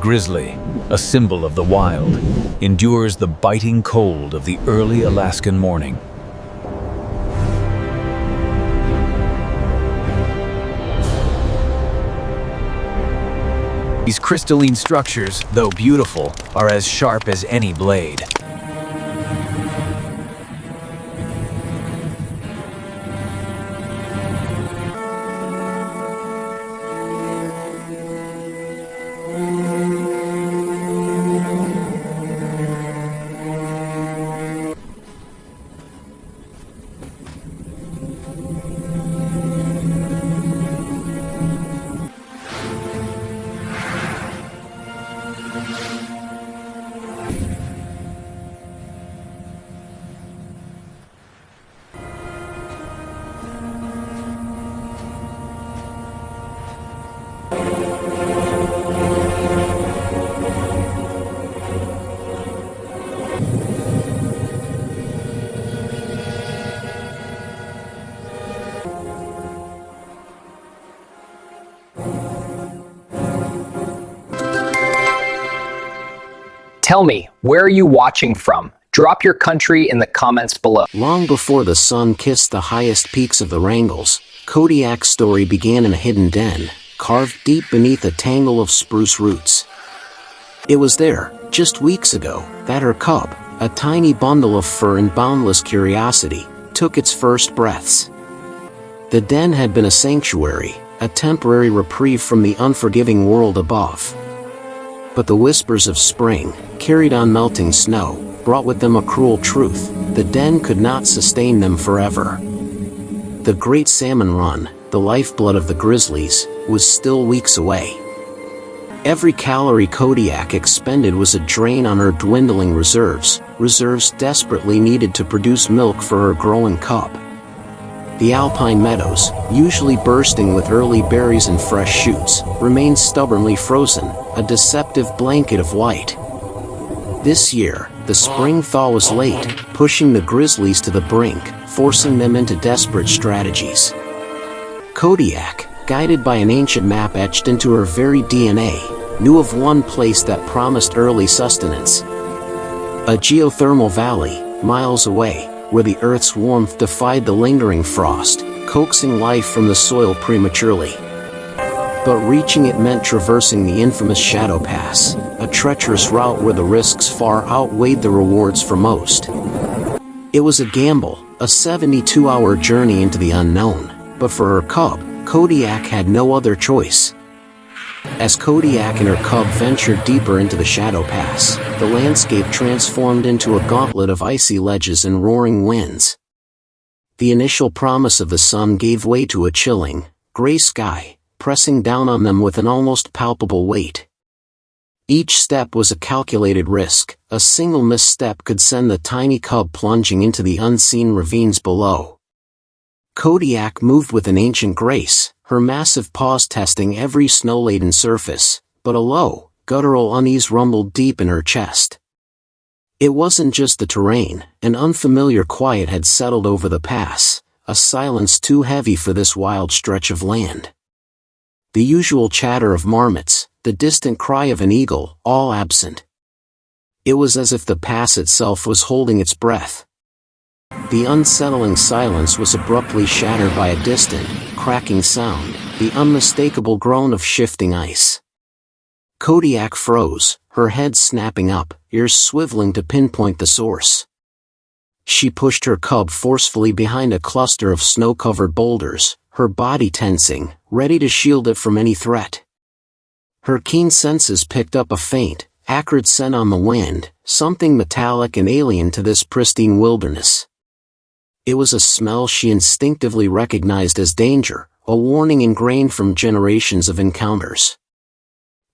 Grizzly, a symbol of the wild, endures the biting cold of the early Alaskan morning. These crystalline structures, though beautiful, are as sharp as any blade. Tell me, where are you watching from? Drop your country in the comments below. Long before the sun kissed the highest peaks of the Wrangles, Kodiak's story began in a hidden den, carved deep beneath a tangle of spruce roots. It was there, just weeks ago, that her cub, a tiny bundle of fur and boundless curiosity, took its first breaths. The den had been a sanctuary, a temporary reprieve from the unforgiving world above. But the whispers of spring, carried on melting snow, brought with them a cruel truth: the den could not sustain them forever. The great salmon run, the lifeblood of the Grizzlies, was still weeks away. Every calorie Kodiak expended was a drain on her dwindling reserves desperately needed to produce milk for her growing cub. The alpine meadows, usually bursting with early berries and fresh shoots, remained stubbornly frozen, a deceptive blanket of white. This year, the spring thaw was late, pushing the Grizzlies to the brink, forcing them into desperate strategies. Kodiak, guided by an ancient map etched into her very DNA, knew of one place that promised early sustenance. A geothermal valley, miles away, where the Earth's warmth defied the lingering frost, coaxing life from the soil prematurely. But reaching it meant traversing the infamous Shadow Pass, a treacherous route where the risks far outweighed the rewards for most. It was a gamble, a 72-hour journey into the unknown, but for her cub, Kodiak had no other choice. As Kodiak and her cub ventured deeper into the Shadow Pass, the landscape transformed into a gauntlet of icy ledges and roaring winds. The initial promise of the sun gave way to a chilling, gray sky, pressing down on them with an almost palpable weight. Each step was a calculated risk. A single misstep could send the tiny cub plunging into the unseen ravines below. Kodiak moved with an ancient grace, her massive paws testing every snow-laden surface, but a low, guttural unease rumbled deep in her chest. It wasn't just the terrain; an unfamiliar quiet had settled over the pass, a silence too heavy for this wild stretch of land. The usual chatter of marmots, the distant cry of an eagle, all absent. It was as if the pass itself was holding its breath. The unsettling silence was abruptly shattered by a distant, cracking sound, the unmistakable groan of shifting ice. Kodiak froze, her head snapping up, ears swiveling to pinpoint the source. She pushed her cub forcefully behind a cluster of snow-covered boulders, her body tensing, ready to shield it from any threat. Her keen senses picked up a faint, acrid scent on the wind, something metallic and alien to this pristine wilderness. It was a smell she instinctively recognized as danger, a warning ingrained from generations of encounters.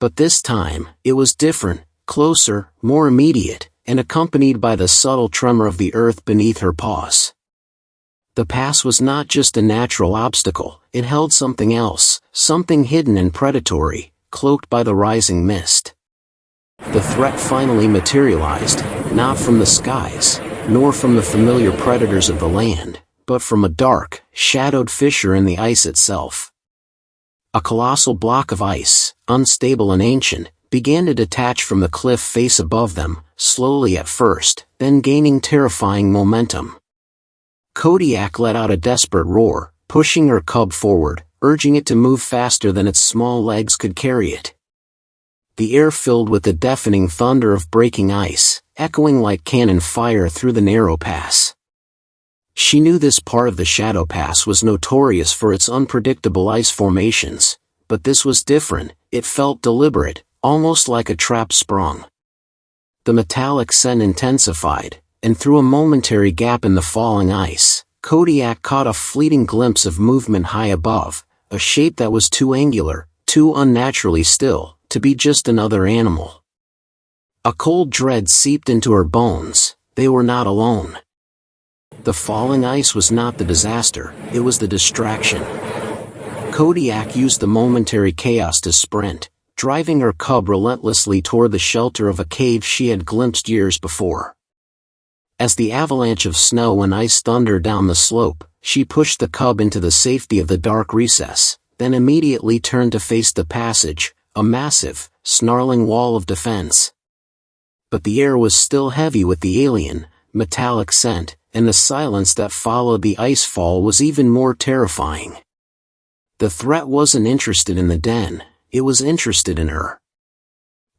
But this time, it was different, closer, more immediate, and accompanied by the subtle tremor of the earth beneath her paws. The pass was not just a natural obstacle, it held something else, something hidden and predatory, cloaked by the rising mist. The threat finally materialized, not from the skies, nor from the familiar predators of the land, but from a dark, shadowed fissure in the ice itself. A colossal block of ice, unstable and ancient, began to detach from the cliff face above them, slowly at first, then gaining terrifying momentum. Kodiak let out a desperate roar, pushing her cub forward, urging it to move faster than its small legs could carry it. The air filled with the deafening thunder of breaking ice, echoing like cannon fire through the narrow pass. She knew this part of the Shadow Pass was notorious for its unpredictable ice formations, but this was different. It felt deliberate, almost like a trap sprung. The metallic scent intensified, and through a momentary gap in the falling ice, Kodiak caught a fleeting glimpse of movement high above, a shape that was too angular, too unnaturally still, to be just another animal. A cold dread seeped into her bones. They were not alone. The falling ice was not the disaster, it was the distraction. Kodiak used the momentary chaos to sprint, driving her cub relentlessly toward the shelter of a cave she had glimpsed years before. As the avalanche of snow and ice thundered down the slope, she pushed the cub into the safety of the dark recess, then immediately turned to face the passage, a massive, snarling wall of defense. But the air was still heavy with the alien, metallic scent, and the silence that followed the icefall was even more terrifying. The threat wasn't interested in the den, it was interested in her.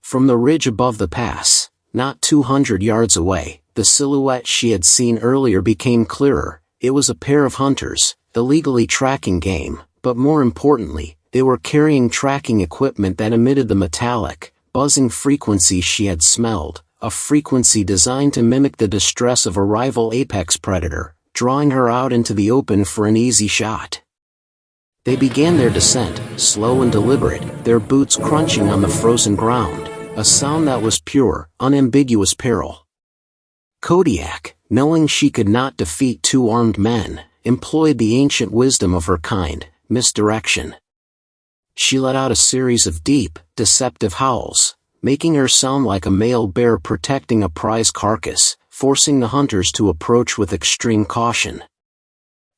From the ridge above the pass, not 200 yards away, the silhouette she had seen earlier became clearer. It was a pair of hunters, illegally tracking game, but more importantly, they were carrying tracking equipment that emitted the metallic, buzzing frequency she had smelled, a frequency designed to mimic the distress of a rival apex predator, drawing her out into the open for an easy shot. They began their descent, slow and deliberate, their boots crunching on the frozen ground, a sound that was pure, unambiguous peril. Kodiak, knowing she could not defeat two armed men, employed the ancient wisdom of her kind, misdirection. She let out a series of deep, deceptive howls, making her sound like a male bear protecting a prize carcass, forcing the hunters to approach with extreme caution.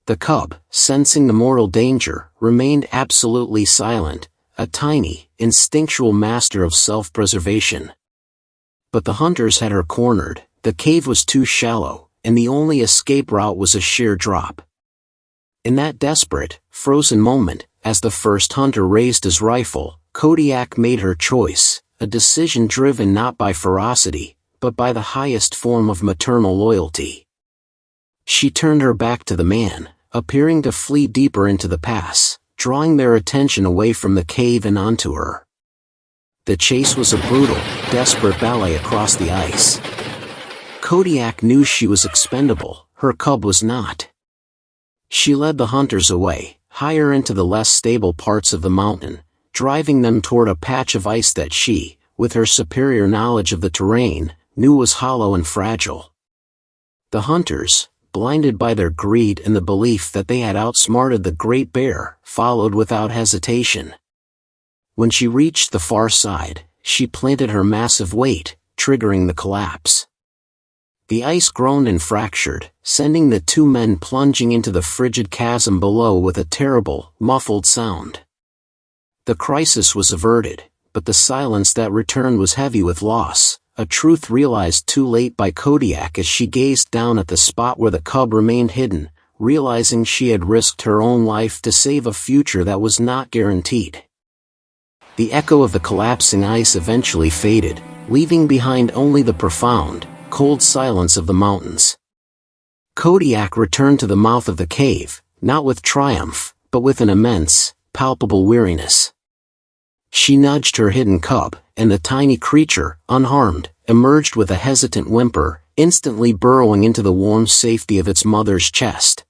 The cub, sensing the mortal danger, remained absolutely silent, a tiny, instinctual master of self-preservation. But the hunters had her cornered. The cave was too shallow, and the only escape route was a sheer drop. In that desperate, frozen moment, as the first hunter raised his rifle, Kodiak made her choice, a decision driven not by ferocity, but by the highest form of maternal loyalty. She turned her back to the man, appearing to flee deeper into the pass, drawing their attention away from the cave and onto her. The chase was a brutal, desperate ballet across the ice. Kodiak knew she was expendable, her cub was not. She led the hunters away, higher into the less stable parts of the mountain, driving them toward a patch of ice that she, with her superior knowledge of the terrain, knew was hollow and fragile. The hunters, blinded by their greed and the belief that they had outsmarted the great bear, followed without hesitation. When she reached the far side, she planted her massive weight, triggering the collapse. The ice groaned and fractured, sending the two men plunging into the frigid chasm below with a terrible, muffled sound. The crisis was averted, but the silence that returned was heavy with loss, a truth realized too late by Kodiak as she gazed down at the spot where the cub remained hidden, realizing she had risked her own life to save a future that was not guaranteed. The echo of the collapsing ice eventually faded, leaving behind only the profound, cold silence of the mountains. Kodiak returned to the mouth of the cave, not with triumph, but with an immense, palpable weariness. She nudged her hidden cub, and the tiny creature, unharmed, emerged with a hesitant whimper, instantly burrowing into the warm safety of its mother's chest.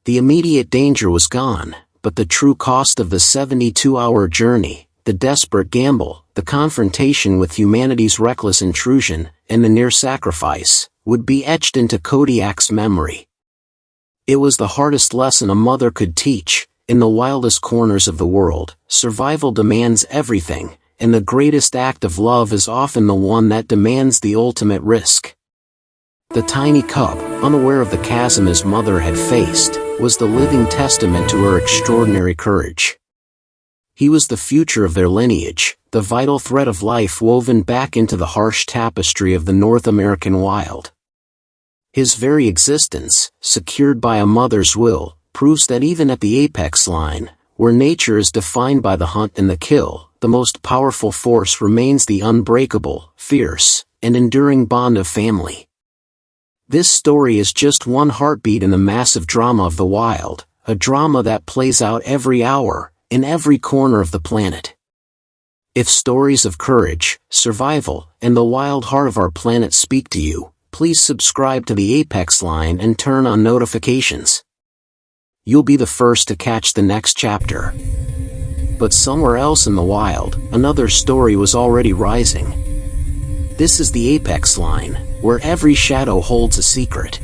The immediate danger was gone, but the true cost of the 72-hour journey, the desperate gamble, the confrontation with humanity's reckless intrusion, and the near sacrifice, would be etched into Kodiak's memory. It was the hardest lesson a mother could teach. In the wildest corners of the world, survival demands everything, and the greatest act of love is often the one that demands the ultimate risk. The tiny cub, unaware of the chasm his mother had faced, was the living testament to her extraordinary courage. He was the future of their lineage, the vital thread of life woven back into the harsh tapestry of the North American wild. His very existence, secured by a mother's will, proves that even at the apex line, where nature is defined by the hunt and the kill, the most powerful force remains the unbreakable, fierce, and enduring bond of family. This story is just one heartbeat in the massive drama of the wild, a drama that plays out every hour, in every corner of the planet. If stories of courage, survival, and the wild heart of our planet speak to you, please subscribe to the Apex Line and turn on notifications. You'll be the first to catch the next chapter. But somewhere else in the wild, another story was already rising. This is the Apex Line, where every shadow holds a secret.